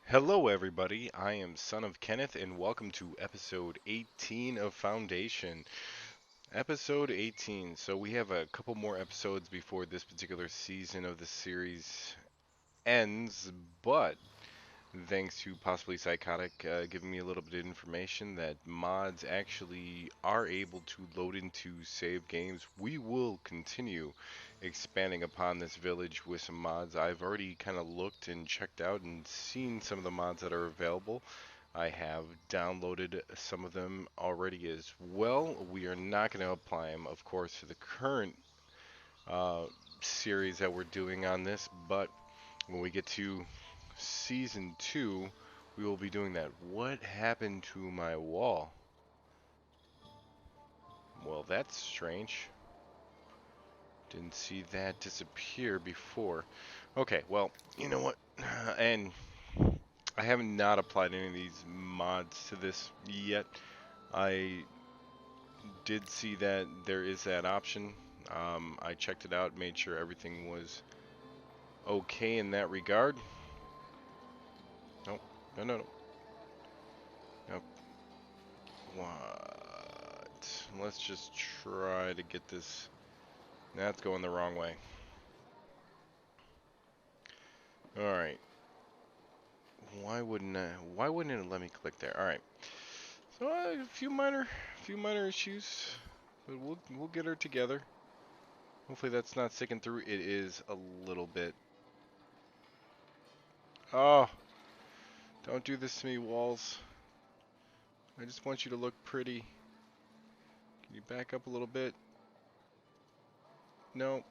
Hello, everybody. I am Son of Kenneth, and welcome to episode 18 of Foundation. Episode 18. So, we have a couple more episodes before this particular season of the series ends, but thanks to possibly Psychotic giving me a little bit of information that mods actually are able to load into save games, we will continue expanding upon this village with some mods. I've already kind of looked and checked out and seen some of the mods that are available. I have downloaded some of them already as well. We are not going to apply them, of course, to the current uh, series that we're doing on this, but when we get to season 2, we will be doing that. What happened to my wall? Well, that's strange. Didn't see that disappear before. Okay, well, you know what? And I have not applied any of these mods to this yet. I did see that there is that option. I checked it out, made sure everything was okay in that regard. Nope, no, no, no. Nope. What? Let's just try to get this. That's going the wrong way. All right. Why wouldn't it let me click there? All right. So a few minor issues, but we'll get her together. Hopefully that's not sticking through. It is a little bit. Oh, don't do this to me, walls. I just want you to look pretty. Can you back up a little bit? No.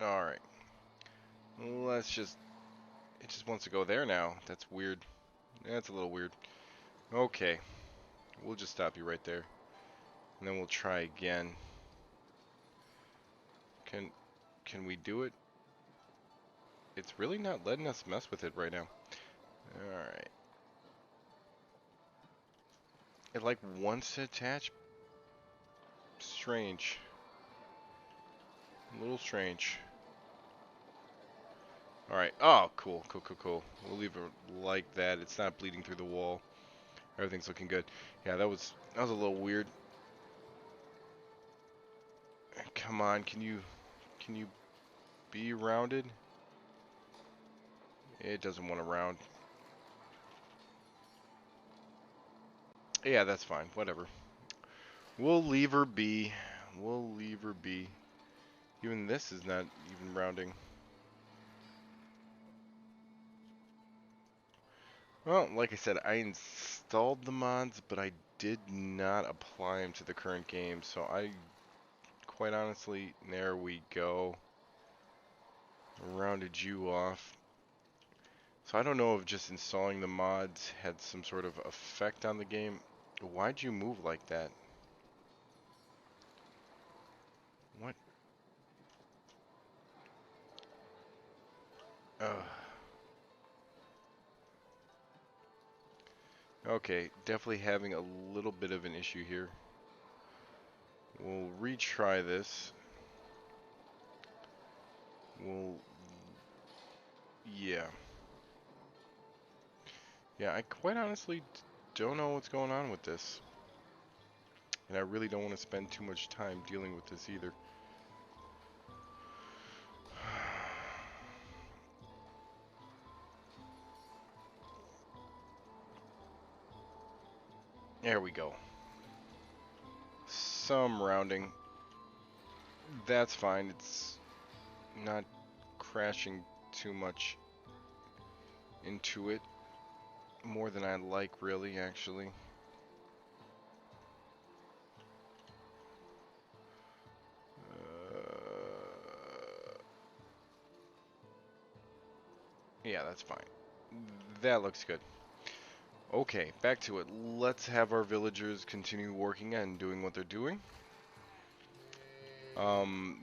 All right. Let's just. It just wants to go there now. That's weird. That's a little weird. Okay. We'll just stop you right there. And then we'll try again. Can can we do it? It's really not letting us mess with it right now. Alright. It like wants to attach. Strange. A little strange. Alright. Oh, cool, cool, cool, cool. We'll leave it like that. It's not bleeding through the wall. Everything's looking good. Yeah, that was a little weird. Come on, can you be rounded? It doesn't want to round. Yeah, that's fine. Whatever. We'll leave her be. We'll leave her be. Even this is not even rounding. Well, like I said, I installed the mods, but I did not apply them to the current game, so I, quite honestly, there we go. Rounded you off. So I don't know if just installing the mods had some sort of effect on the game. Why'd you move like that? What? Ugh. Okay, definitely having a little bit of an issue here. We'll retry this. We'll, yeah. Yeah, I quite honestly don't know what's going on with this. And I really don't want to spend too much time dealing with this either. There we go. Some rounding. That's fine. It's not crashing too much into it. More than I like, really, actually. Yeah, that's fine. That looks good. Okay, back to it. Let's have our villagers continue working and doing what they're doing.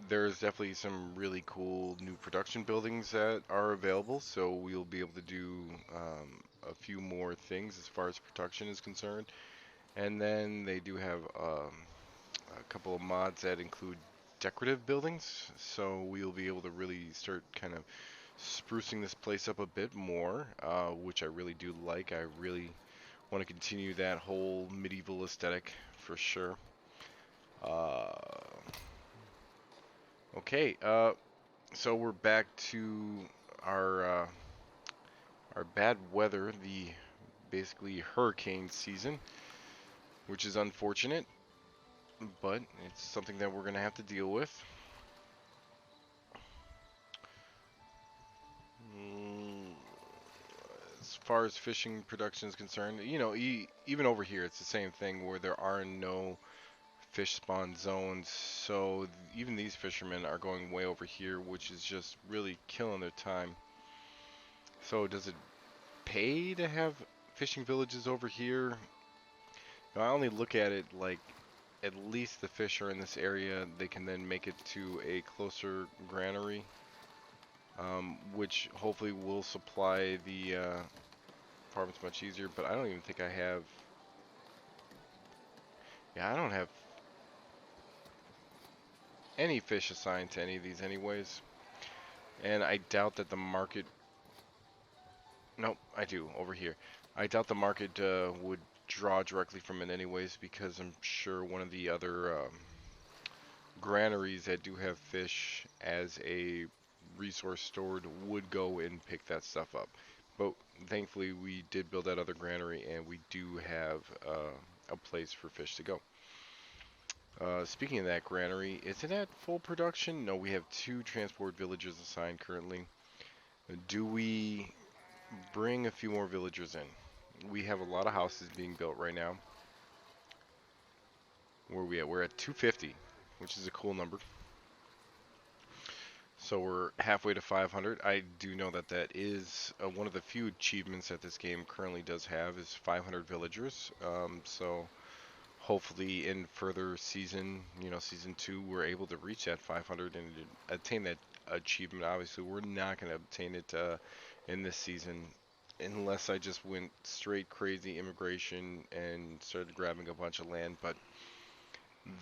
There's definitely some really cool new production buildings that are available, so we'll be able to do a few more things as far as production is concerned. And then they do have a couple of mods that include decorative buildings, so we'll be able to really start kind of sprucing this place up a bit more, which I really do like. I really want to continue that whole medieval aesthetic for sure. Uh, okay, so we're back to our uh, our bad weather, the basically hurricane season, which is unfortunate, but it's something that we're gonna have to deal with. Mm, as far as fishing production is concerned, even over here, it's the same thing where there are no fish spawn zones. So even these fishermen are going way over here, which is just really killing their time. So does it pay to have fishing villages over here? I only look at it like at least the fish are in this area. They can then make it to a closer granary, which hopefully will supply the apartments much easier. But I don't even think I have. Yeah, I don't have any fish assigned to any of these anyways. And I doubt that the market. Nope, I do over here. I doubt the market would draw directly from it anyways, because I'm sure one of the other granaries that do have fish as a resource stored would go and pick that stuff up. But thankfully we did build that other granary and we do have a place for fish to go. Speaking of that granary, is it at full production? No, we have 2 transport villagers assigned currently. Do we bring a few more villagers in? We have a lot of houses being built right now. Where are we at? We're at 250, which is a cool number. So we're halfway to 500. I do know that that is one of the few achievements that this game currently does have is 500 villagers. So hopefully in further season, season 2, we're able to reach that 500 and attain that achievement. Obviously, we're not going to obtain it in this season unless I just went straight crazy immigration and started grabbing a bunch of land. But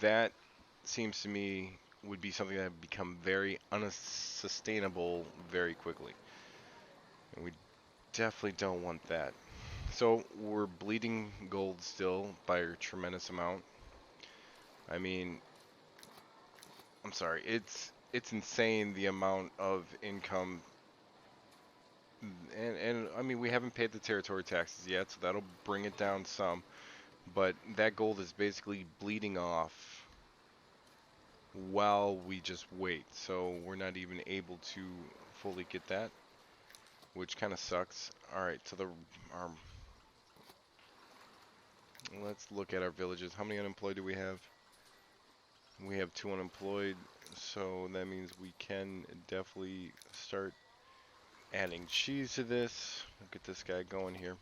that seems to me would be something that would become very unsustainable very quickly. And we definitely don't want that. So we're bleeding gold still by a tremendous amount. I mean, I'm sorry, it's insane the amount of income and I mean we haven't paid the territory taxes yet, so that'll bring it down some. But that gold is basically bleeding off while we just wait. So we're not even able to fully get that, which kind of sucks. All right, so our let's look at our villages. How many unemployed do we have? We have 2 unemployed, so that means we can definitely start adding cheese to this. We'll get this guy going here.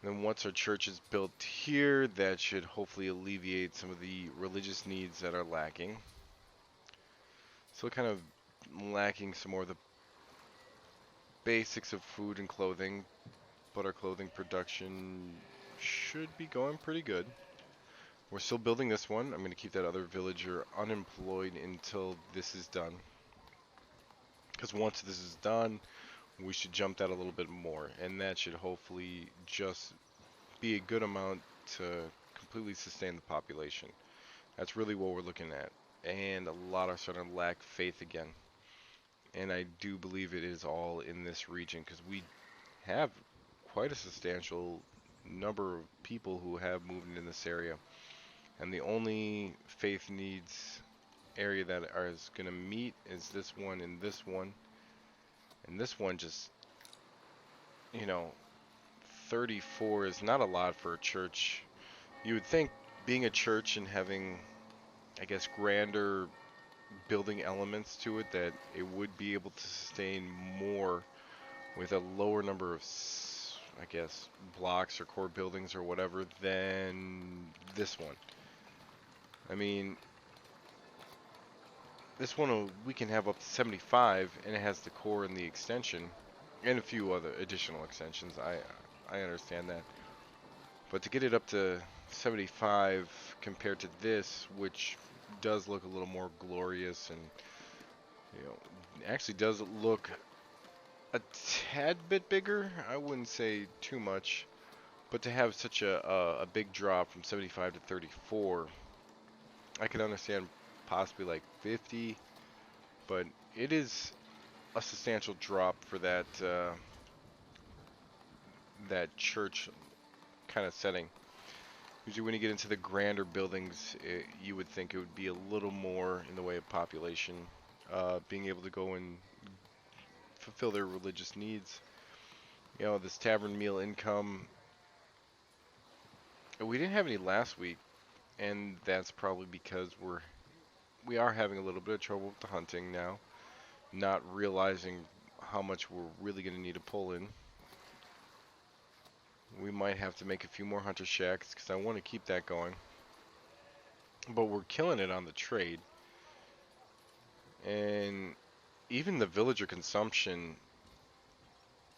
Then once our church is built here, that should hopefully alleviate some of the religious needs that are lacking. Still kind of lacking some more of the basics of food and clothing, but our clothing production should be going pretty good. We're still building this one. I'm going to keep that other villager unemployed until this is done. Because once this is done, we should jump that a little bit more. And that should hopefully just be a good amount to completely sustain the population. That's really what we're looking at. And a lot are starting to lack faith again. And I do believe it is all in this region because we have quite a substantial number of people who have moved in this area. And the only faith needs area that is going to meet is this one and this one. And this one just, you know, 34 is not a lot for a church. You would think being a church and having, I guess, grander building elements to it, that it would be able to sustain more with a lower number of, I guess, blocks or core buildings or whatever than this one. I mean, this one we can have up to 75, and it has the core and the extension, and a few other additional extensions. I understand that, but to get it up to 75 compared to this, which does look a little more glorious and actually does look a tad bit bigger. I wouldn't say too much, but to have such a big drop from 75 to 34, I can understand possibly like 50, but it is a substantial drop for that church kind of setting. Usually when you get into the grander buildings, you would think it would be a little more in the way of population, being able to go and fulfill their religious needs. You know, this tavern meal income, we didn't have any last week, and that's probably because we are having a little bit of trouble with the hunting now, not realizing how much we're really going to need to pull in. We might have to make a few more hunter shacks because I want to keep that going. But we're killing it on the trade. And even the villager consumption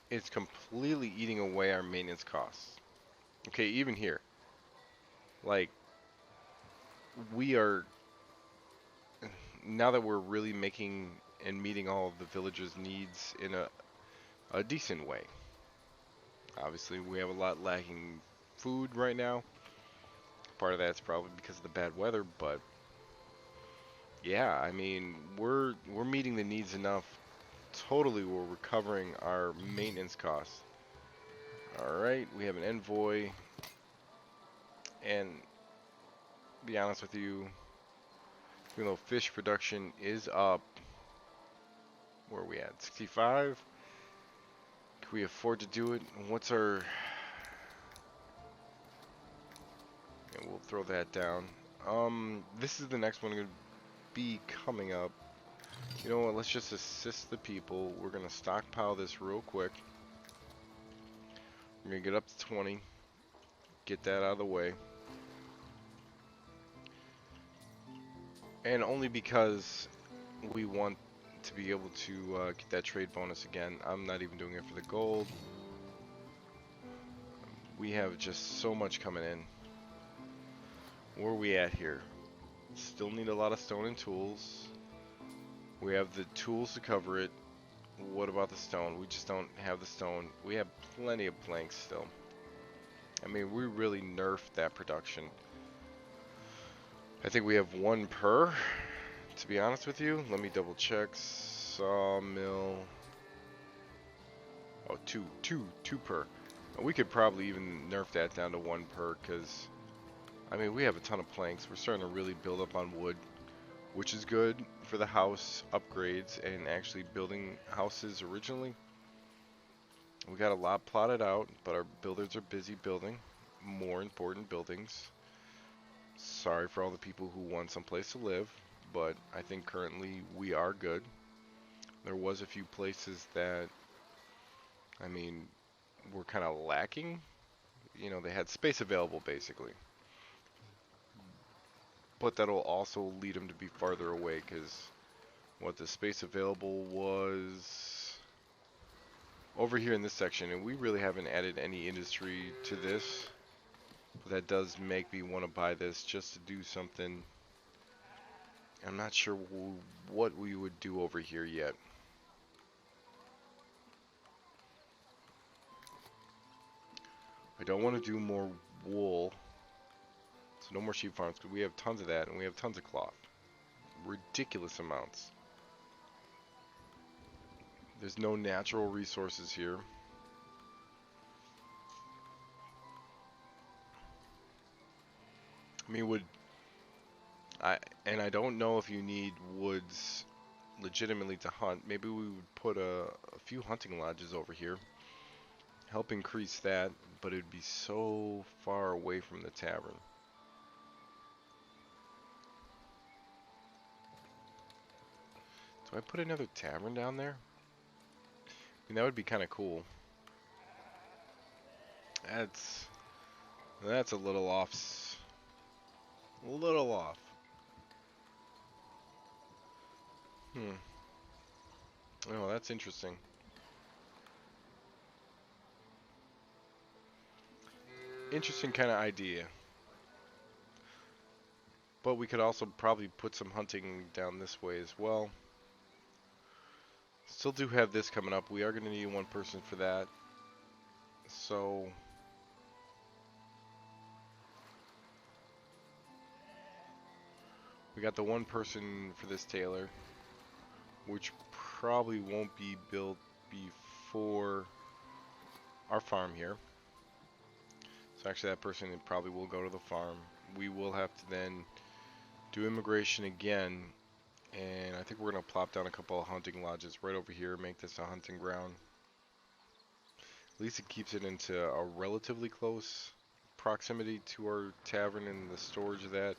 is completely eating away our maintenance costs. Okay, even here. Like, we are, now that we're really making and meeting all of the villagers' needs in a decent way. Obviously, we have a lot lacking food right now. Part of that's probably because of the bad weather, but yeah, I mean, we're meeting the needs enough. Totally, we're recovering our maintenance costs. All right, we have an envoy, and to be honest with you, even though fish production is up, where are we at? 65. Can we afford to do it? What's our? Yeah, we'll throw that down. This is the next one going to be coming up. You know what? Let's just assist the people. We're gonna stockpile this real quick. We're gonna get up to 20. Get that out of the way. And only because we want to be able to get that trade bonus again. I'm not even doing it for the gold. We have just so much coming in. Where are we at here? Still need a lot of stone and tools. We have the tools to cover it. What about the stone? We just don't have the stone. We have plenty of planks still. I mean, we really nerfed that production. I think we have one per, to be honest with you. Let me double check. Sawmill. Oh, two per. We could probably even nerf that down to one per, because, I mean, we have a ton of planks. We're starting to really build up on wood, which is good for the house upgrades and actually building houses originally. We got a lot plotted out, but our builders are busy building more important buildings. Sorry for all the people who want someplace to live, but I think currently we are good. There was a few places that, I mean, were kind of lacking. You know, they had space available basically. But that'll also lead them to be farther away, because what the space available was over here in this section, and we really haven't added any industry to this. But that does make me want to buy this just to do something. I'm not sure what we would do over here yet. I don't want to do more wool. So no more sheep farms, because we have tons of that, and we have tons of cloth. Ridiculous amounts. There's no natural resources here. I mean, I don't know if you need woods legitimately to hunt. Maybe we would put a few hunting lodges over here. Help increase that, but it would be so far away from the tavern. Do I put another tavern down there? I mean, that would be kind of cool. That's a little off. A little off. Oh, that's interesting. Interesting kind of idea. But we could also probably put some hunting down this way as well. Still do have this coming up. We are going to need one person for that. So we got the one person for this tailor, which probably won't be built before our farm here. So actually that person probably will go to the farm. We will have to then do immigration again, and I think we're going to plop down a couple of hunting lodges right over here, make this a hunting ground. At least it keeps it into a relatively close proximity to our tavern and the storage of that.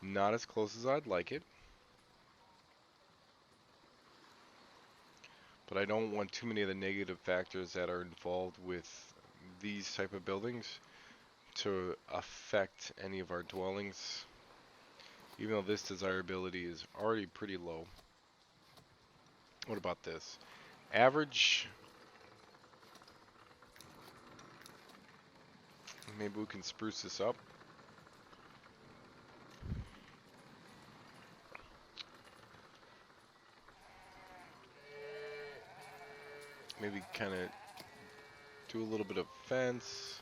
Not as close as I'd like it, but I don't want too many of the negative factors that are involved with these type of buildings to affect any of our dwellings, even though this desirability is already pretty low. What about this? Average. Maybe we can spruce this up. Maybe kind of do a little bit of fence.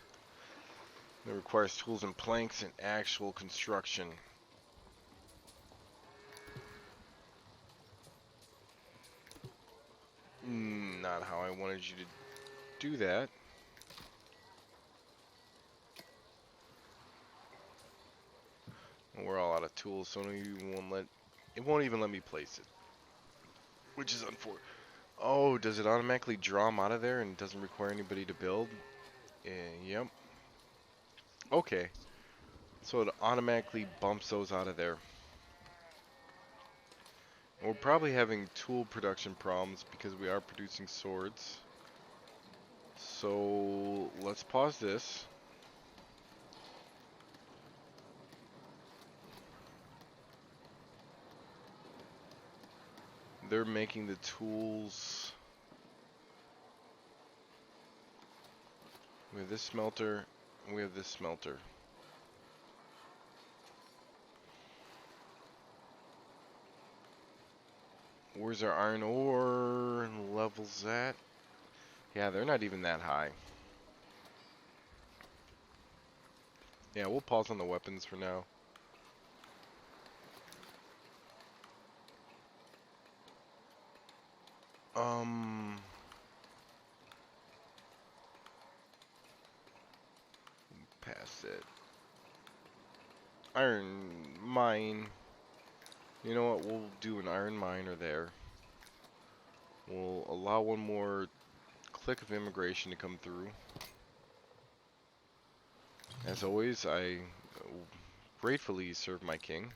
It requires tools and planks and actual construction. Not how I wanted you to do that. We're all out of tools, so it won't even let me place it, which is unfortunate. Oh, does it automatically draw them out of there and doesn't require anybody to build? Yep. Okay. So it automatically bumps those out of there. We're probably having tool production problems because we are producing swords. So let's pause this. They're making the tools. We have this smelter, and we have this smelter. Where's our iron ore levels at? Yeah, they're not even that high. Yeah, we'll pause on the weapons for now. Past it. Iron mine. You know what? We'll do an iron miner there. We'll allow one more click of immigration to come through. As always, I gratefully serve my king.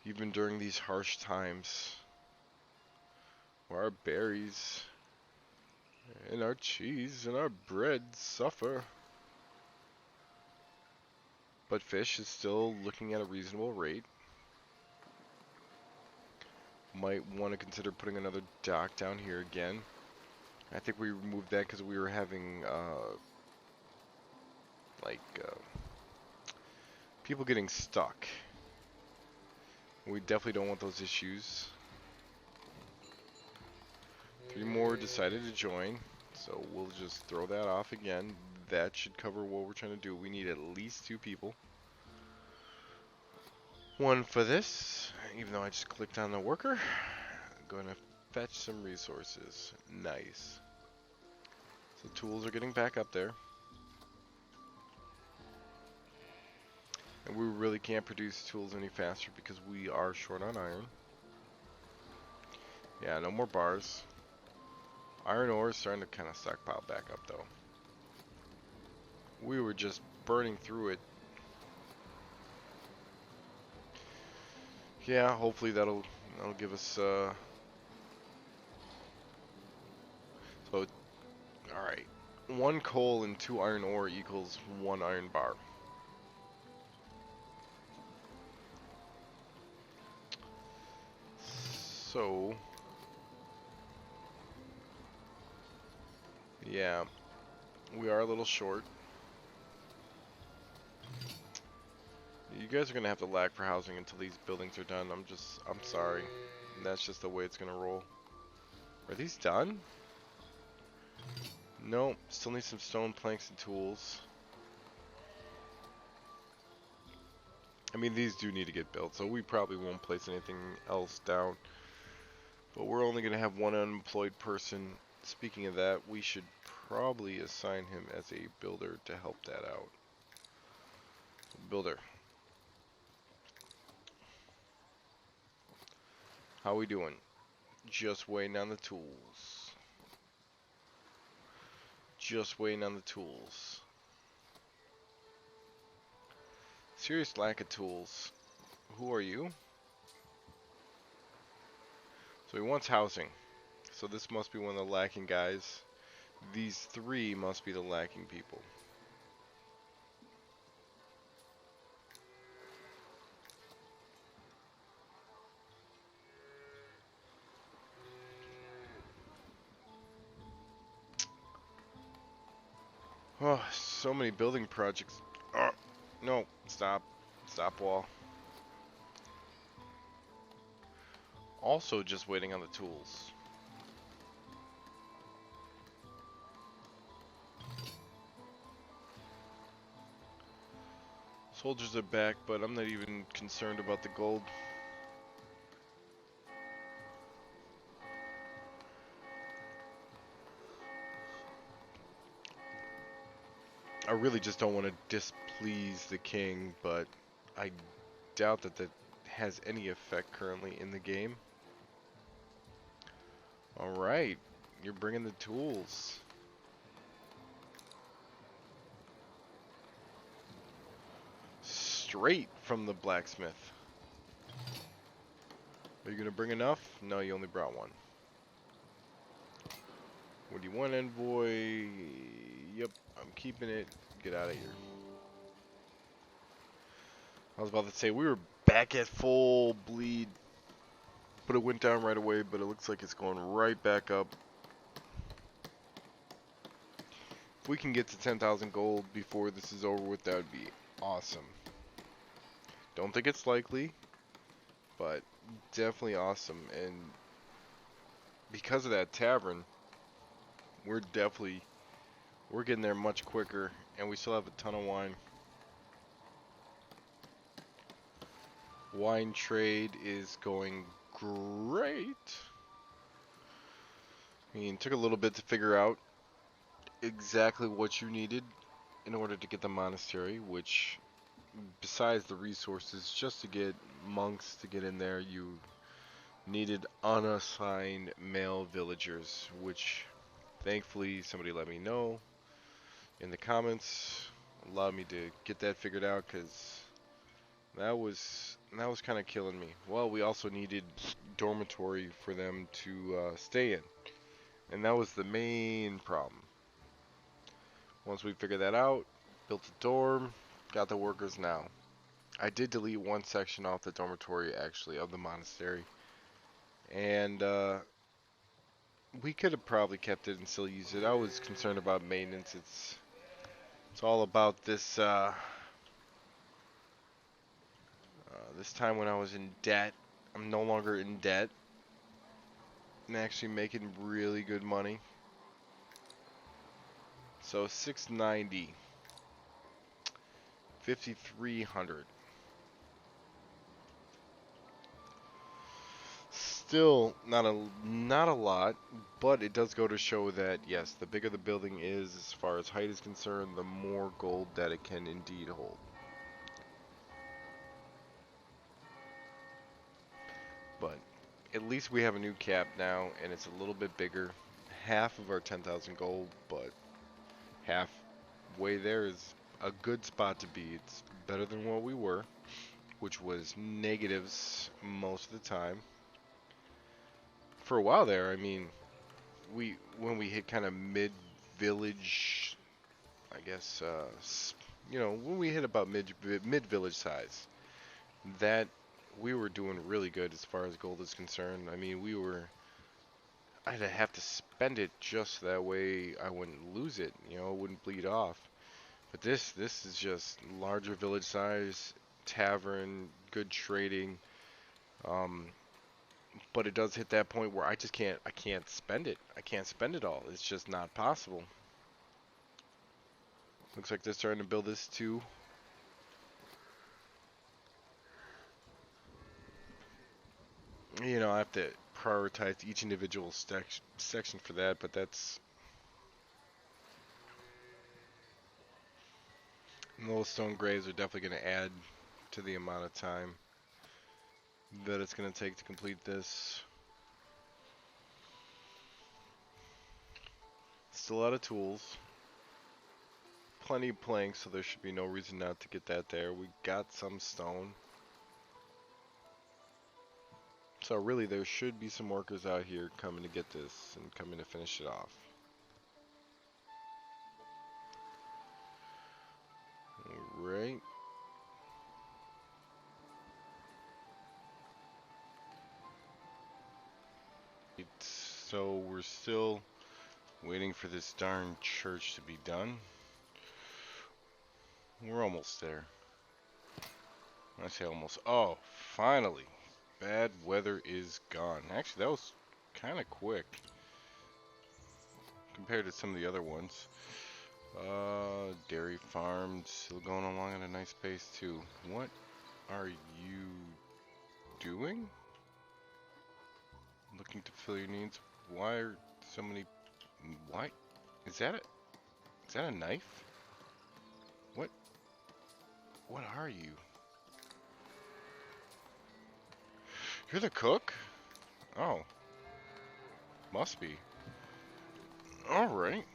Even during these harsh times, where our berries and our cheese and our bread suffer. But fish is still looking at a reasonable rate. Might want to consider putting another dock down here again. I think we removed that because we were having people getting stuck. We definitely don't want those issues. 3 more decided to join, so we'll just throw that off again. That should cover what we're trying to do. We need at least 2 people. 1 for this, even though I just clicked on the worker. I'm going to fetch some resources. Nice. So tools are getting back up there. And we really can't produce tools any faster because we are short on iron. Yeah, no more bars. Iron ore is starting to kind of stockpile back up though. We were just burning through it. Yeah, hopefully that'll give us so alright. 1 coal and 2 iron ore equals 1 iron bar. So yeah, we are a little short. You guys are gonna have to lag for housing until these buildings are done. I'm sorry. That's just the way it's gonna roll. Are these done? No, still need some stone planks and tools. I mean, these do need to get built, so we probably won't place anything else down. But we're only gonna have one unemployed person. Speaking of that, we should probably assign him as a builder to help that out. Builder. How we doing? Just waiting on the tools. Just waiting on the tools. Serious lack of tools. Who are you? So he wants housing. So this must be one of the lacking guys. These three must be the lacking people. Oh, so many building projects. Oh, no, stop. Stop wall. Also just waiting on the tools. Soldiers are back, but I'm not even concerned about the gold. I really just don't want to displease the king, but I doubt that that has any effect currently in the game. Alright, you're bringing the tools. Straight from the blacksmith. Are you going to bring enough? No, you only brought one. What do you want, envoy? Yep, I'm keeping it. Get out of here. I was about to say, we were back at full bleed, but it went down right away, but it looks like it's going right back up. If we can get to 10,000 gold before this is over with, that would be awesome. Don't think it's likely, but definitely awesome. And because of that tavern, we're getting there much quicker, and we still have a ton of wine. Wine trade is going great. I mean, it took a little bit to figure out exactly what you needed in order to get the monastery, which, besides the resources, just to get monks to get in there, you needed unassigned male villagers, which thankfully somebody let me know in the comments, allowed me to get that figured out, because that was kind of killing me. Well, we also needed dormitory for them to stay in, and that was the main problem. Once we figured that out, built a dorm, got the workers now. I did delete one section off the dormitory, actually, of the monastery, and we could have probably kept it and still used it. I was concerned about maintenance. It's all about this this time when I was in debt. I'm no longer in debt. I'm actually making really good money. So 690, 5,300. Still not a lot, but it does go to show that yes, the bigger the building is as far as height is concerned, the more gold that it can indeed hold. But at least we have a new cap now, and it's a little bit bigger. Half of our 10,000 gold, but halfway there is a good spot to be. It's better than what we were, which was negatives most of the time. For a while there, I mean, when we hit kind of mid-village, I guess, when we hit about mid-village size, that we were doing really good as far as gold is concerned. I mean, I'd have to spend it just that way I wouldn't lose it, it wouldn't bleed off. But this is just larger village size, tavern, good trading. Um, but it does hit that point where I can't spend it. I can't spend it all. It's just not possible. Looks like they're starting to build this too. You know, I have to prioritize each individual section for that, but that's those stone graves are definitely going to add to the amount of time that it's going to take to complete this. Still out of tools. Plenty of planks, so there should be no reason not to get that there. We got some stone. So really there should be some workers out here coming to get this and coming to finish it off. Alright. So we're still waiting for this darn church to be done. We're almost there. I say almost. Oh, finally. Bad weather is gone. Actually, that was kind of quick compared to some of the other ones. Dairy farms still going along at a nice pace too. What are you doing? Looking to fill your needs. Why are so many? Why? Is that a knife? What? What are you? You're the cook? Oh. Must be. Alright.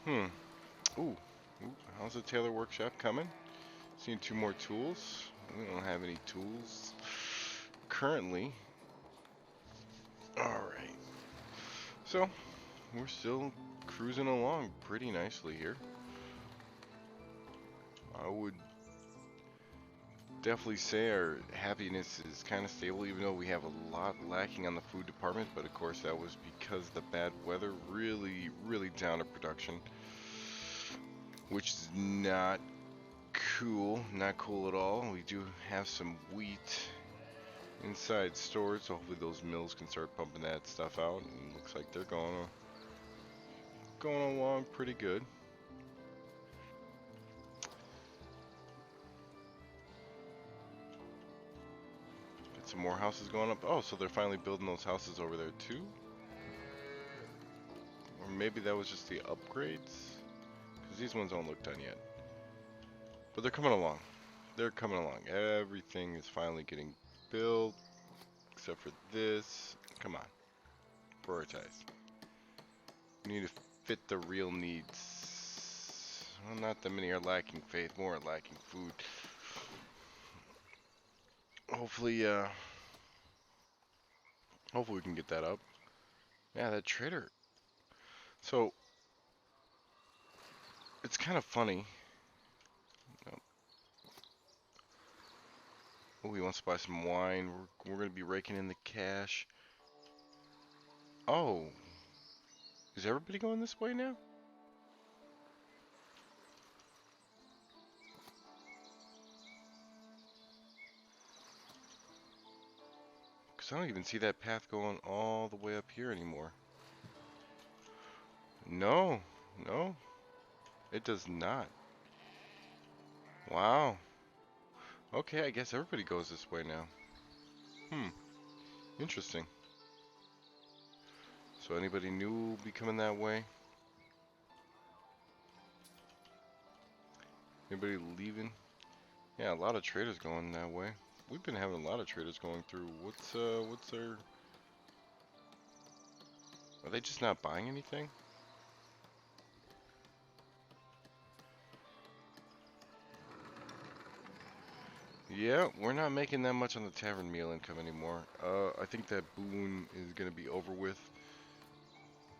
Ooh. Ooh. How's the tailor workshop coming? Seeing 2 more tools. We don't have any tools currently. Alright. So, we're still cruising along pretty nicely here. I would definitely say our happiness is kind of stable, even though we have a lot lacking on the food department, but of course that was because the bad weather really downed our production, which is not cool at all. We do have some wheat inside stores, so hopefully those mills can start pumping that stuff out, and it looks like they're going along pretty good. Some more houses going up. Oh, so they're finally building those houses over there too? Or maybe that was just the upgrades? Because these ones don't look done yet. But they're coming along. They're coming along. Everything is finally getting built. Except for this. Come on. Prioritize. We need to fit the real needs. Well, not that many are lacking faith. More are lacking food. Hopefully we can get that up. Yeah, that trader. So, it's kind of funny. Oh, he wants to buy some wine. We're going to be raking in the cash. Oh. Is everybody going this way now? Because I don't even see that path going all the way up here anymore. No. No. It does not. Wow. Okay, I guess everybody goes this way now. Interesting. So anybody new will be coming that way? Anybody leaving? Yeah, a lot of traders going that way. We've been having a lot of traders going through. What's their... Are they just not buying anything? Yeah, we're not making that much on the tavern meal income anymore. I think that boon is gonna be over with.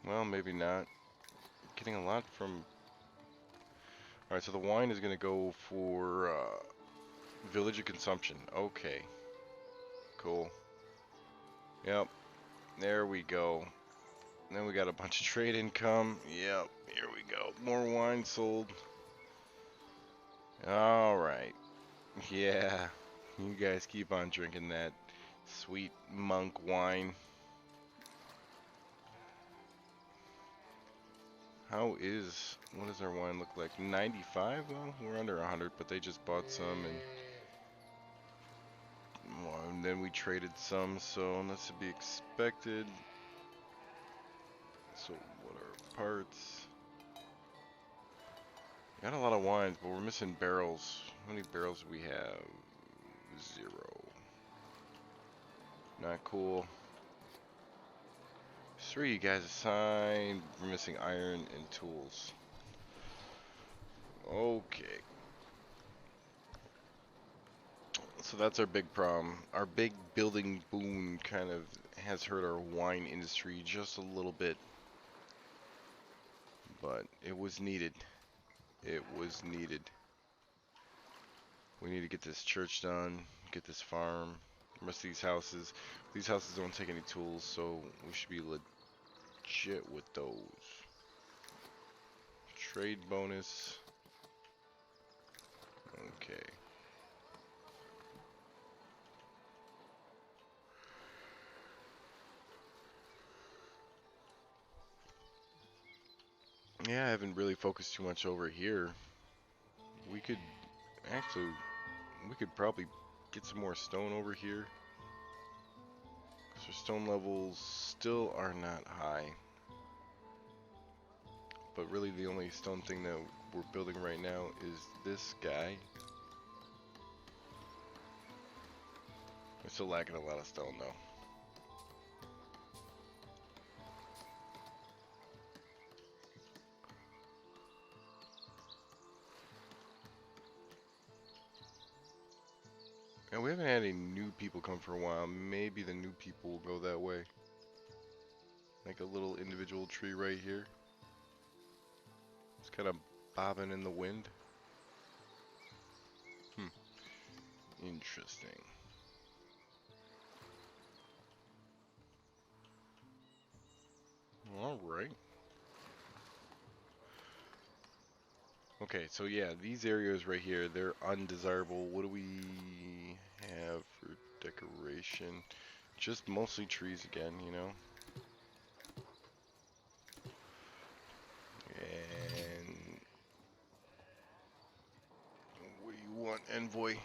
Well, maybe not. Getting a lot from... Alright, so the wine is gonna go for, village of consumption. Okay. Cool. Yep. There we go. Then we got a bunch of trade income. Yep. Here we go. More wine sold. Alright. Yeah. You guys keep on drinking that sweet monk wine. What does our wine look like? 95? Well, we're under 100, but they just bought some and then we traded some, so that's to be expected. So what are parts? Got a lot of wines, but we're missing barrels. How many barrels do we have? 0. Not cool. 3 you guys assigned. We're missing iron and tools. Okay. So that's our big problem. Our big building boom kind of has hurt our wine industry just a little bit. But it was needed. It was needed. We need to get this church done, get this farm, the rest of these houses don't take any tools, so we should be legit with those. Trade bonus. Okay. Yeah, I haven't really focused too much over here. We could actually, we could probably get some more stone over here. So stone levels still are not high. But really the only stone thing that we're building right now is this guy. We're still lacking a lot of stone though. And we haven't had any new people come for a while. Maybe the new people will go that way. Like a little individual tree right here. It's kind of bobbing in the wind. Interesting. Alright. Okay, so yeah, these areas right here, they're undesirable. What do we have for decoration? Just mostly trees again, you know? And what do you want, envoy?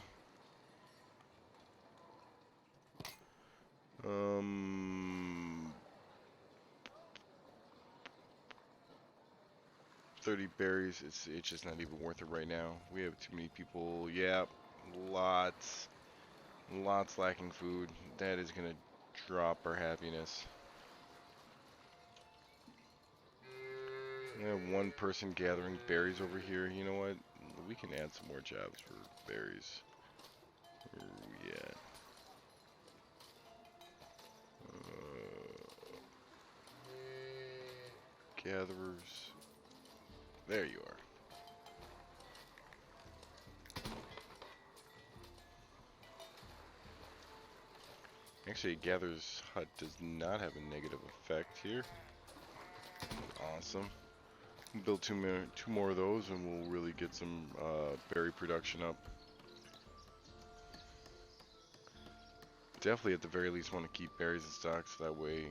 30 berries, it's just not even worth it right now. We have too many people. Yeah, lots lacking food. That is gonna drop our happiness. We have one person gathering berries over here. You know what? We can add some more jobs for berries. Where are we at? Gatherers. There you are. Actually, Gatherer's Hut does not have a negative effect here. Awesome. Build two more of those and we'll really get some berry production up. Definitely at the very least want to keep berries in stock so that way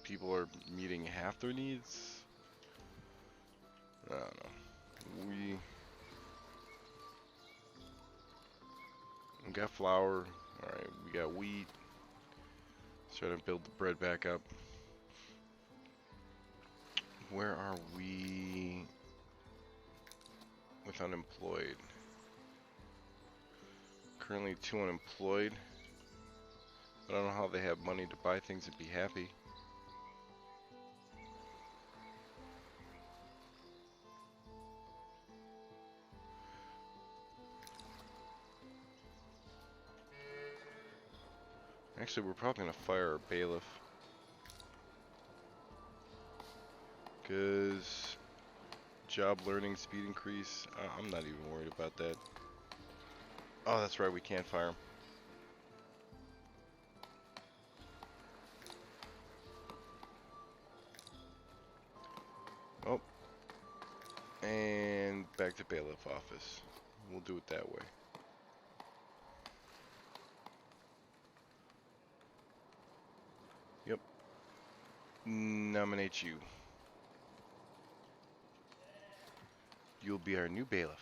people are meeting half their needs. I don't know. We got flour. Alright, we got wheat. Let's try to build the bread back up. Where are we with unemployed? Currently 2 unemployed. But I don't know how they have money to buy things and be happy. Actually, we're probably going to fire our bailiff. Because job learning, speed increase, I'm not even worried about that. Oh, that's right, we can't fire him. Oh. And back to bailiff office. We'll do it that way. Yep. Nominate you. You'll be our new bailiff.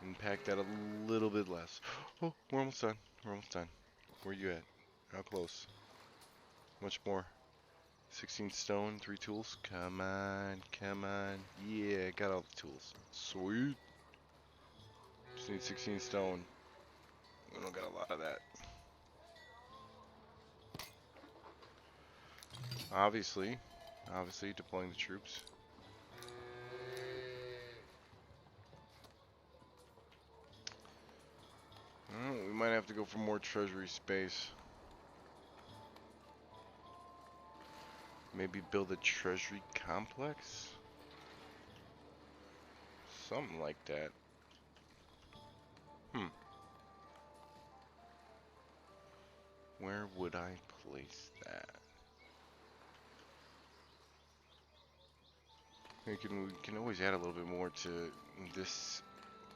Impact that a little bit less. Oh, we're almost done. We're almost done. Where you at? How close? Much more. 16 stone, 3 tools. Come on, come on. Yeah, got all the tools. Sweet. Just need 16 stone. We don't got a lot of that. Obviously deploying the troops. Oh, we might have to go for more treasury space. Maybe build a treasury complex? Something like that. Where would I place that? We can always add a little bit more to this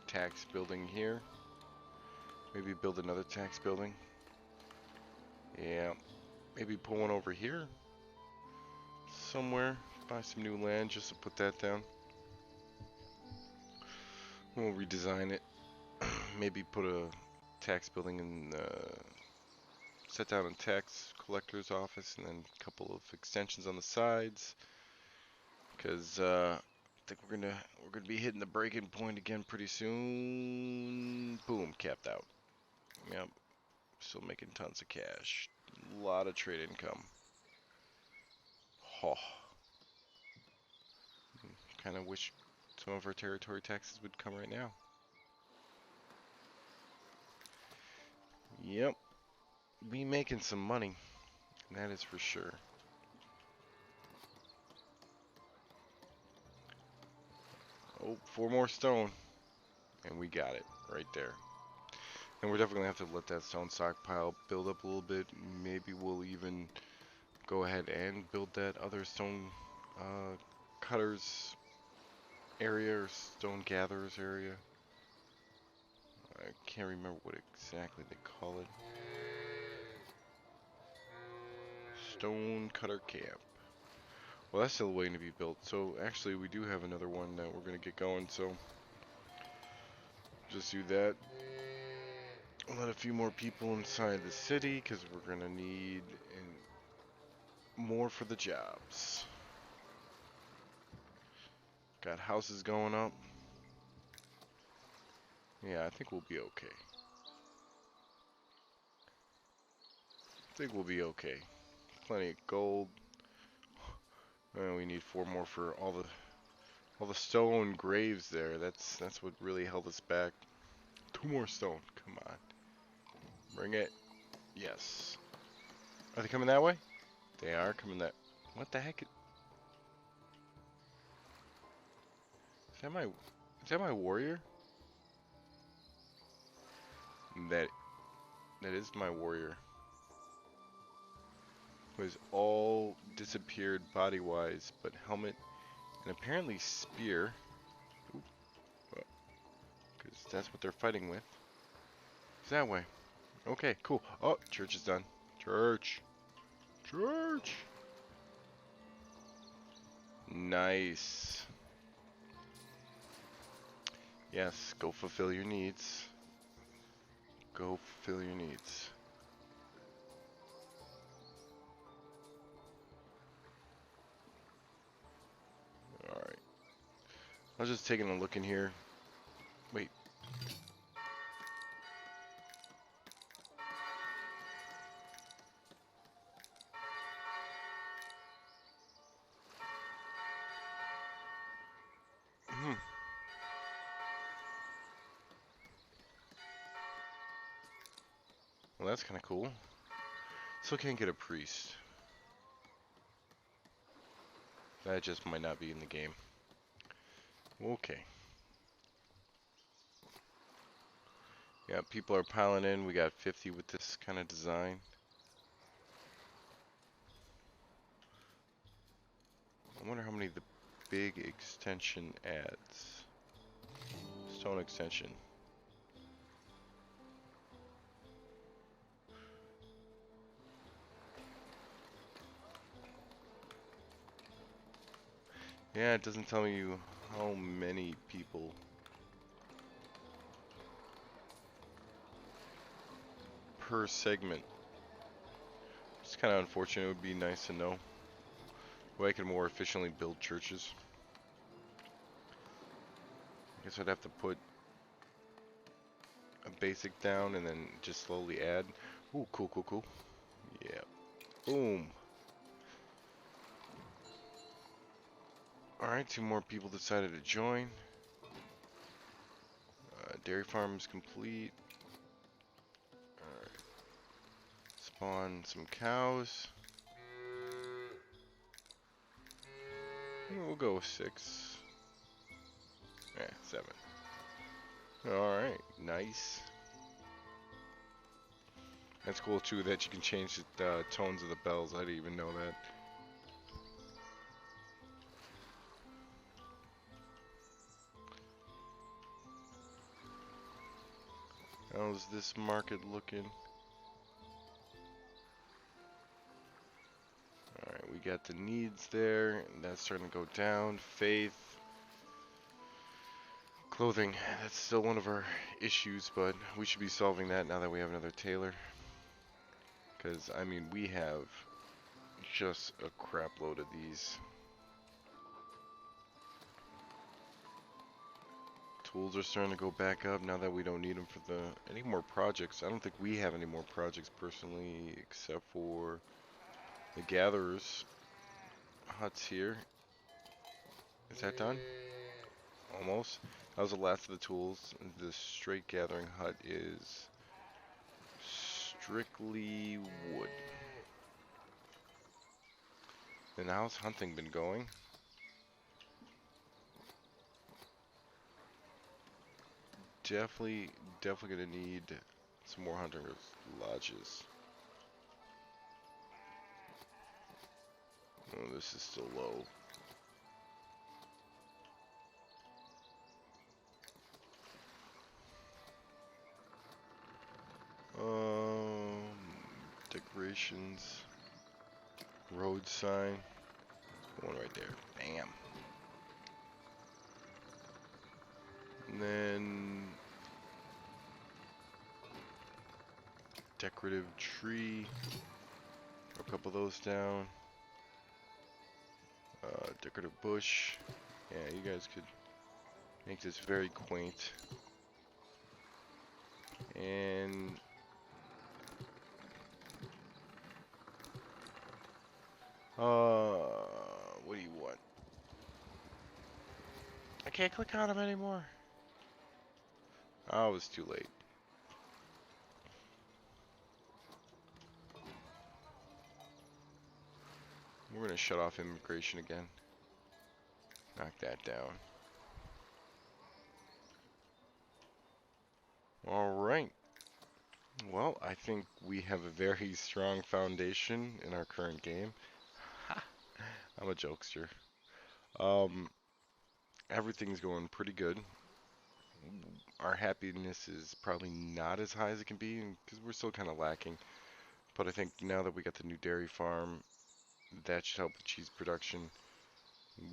tax building here. Maybe build another tax building. Yeah. Maybe pull one over here. Somewhere. Buy some new land just to put that down. We'll redesign it. Maybe put a tax building in set down a tax collector's office and then a couple of extensions on the sides. Because I think we're gonna be hitting the breaking point again pretty soon. Boom, capped out. Yep, still making tons of cash. A lot of trade income. Oh, kind of wish some of our territory taxes would come right now. Yep, we making some money, that is for sure. Oh, 4 more stone, and we got it right there. And we're definitely gonna have to let that stone stockpile build up a little bit. Maybe we'll even go ahead and build that other stone cutters area or stone gatherers area. I can't remember what exactly they call it. Stone cutter camp. Well, that's still waiting to be built. So actually we do have another one that we're gonna get going, so just do that. Let a few more people inside the city because we're gonna need more for the jobs. Got houses going up. Yeah, I think we'll be okay. I think we'll be okay. Plenty of gold. We need 4 more for all the stone graves there. That's what really held us back. 2 more stone. Come on. Bring it. Yes. Are they coming that way? They are coming that. What the heck? Is that my warrior? That is my warrior. Who has all disappeared body-wise, but helmet and apparently spear. Because that's what they're fighting with. It's that way. Okay, cool. Oh, church is done. Church. Church. Nice. Yes, go fulfill your needs. Go fulfill your needs. Alright. I was just taking a look in here. Wait. Well, that's kind of cool. Still can't get a priest. That just might not be in the game. Okay. Yeah, people are piling in. We got 50 with this kind of design. I wonder how many the big extension adds. Stone extension. Yeah, it doesn't tell you how many people per segment. It's kind of unfortunate. It would be nice to know where I can more efficiently build churches. I guess I'd have to put a basic down and then just slowly add. Ooh, cool, cool, cool. Yeah. Boom. Alright, 2 more people decided to join. Dairy farm is complete. Alright. Spawn some cows. We'll go with 6. Yeah, 7. Alright, nice. That's cool too that you can change the tones of the bells. I didn't even know that. How's this market looking? Alright, we got the needs there. That's starting to go down. Faith. Clothing. That's still one of our issues, but we should be solving that now that we have another tailor. Because, I mean, we have just a crap load of these. Tools are starting to go back up now that we don't need them for any more projects. I don't think we have any more projects personally, except for the gatherers huts here. Is that done? Almost. That was the last of the tools. The straight gathering hut is strictly wood. And how's hunting been going? Definitely gonna need some more hunter lodges. Oh, this is still low. Decorations, road sign, one right there. Bam. And then decorative tree. A couple of those down. Decorative bush. Yeah, you guys could make this very quaint. And what do you want? I can't click on them anymore. Oh, it was too late. We're gonna shut off immigration again. Knock that down. Alright. Well, I think we have a very strong foundation in our current game. I'm a jokester. Um, Everything's going pretty good. Our happiness is probably not as high as it can be because we're still kind of lacking. But I think now that we got the new dairy farm, that should help with cheese production.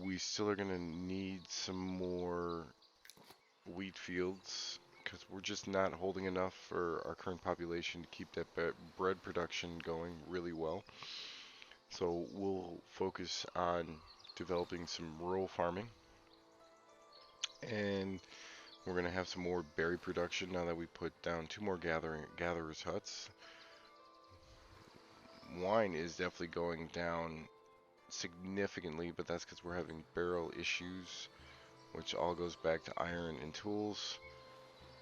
We still are going to need some more wheat fields because we're just not holding enough for our current population to keep that bread production going really well. So we'll focus on developing some rural farming, and we're gonna have some more berry production now that we put down 2 more gatherers huts. Wine is definitely going down significantly, but that's because we're having barrel issues, which all goes back to iron and tools.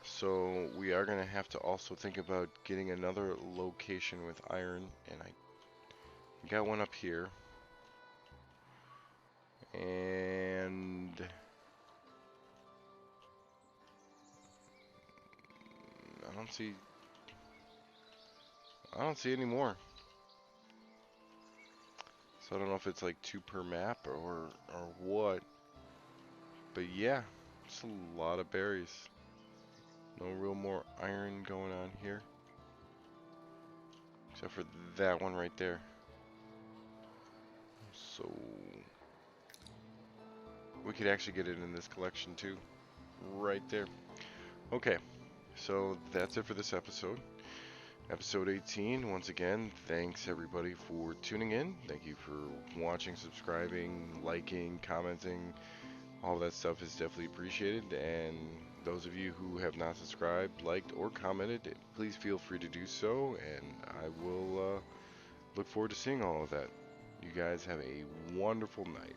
So we are gonna have to also think about getting another location with iron, and I got one up here. And I don't see any more. So I don't know if it's like 2 per map or what. But yeah, it's a lot of berries. No real more iron going on here. Except for that one right there. So we could actually get it in this collection too. Right there. Okay, so that's it for this episode. Episode 18. Once again, thanks everybody for tuning in. Thank you for watching, subscribing, liking, commenting. All that stuff is definitely appreciated. And those of you who have not subscribed, liked, or commented, please feel free to do so. And I will look forward to seeing all of that. You guys have a wonderful night.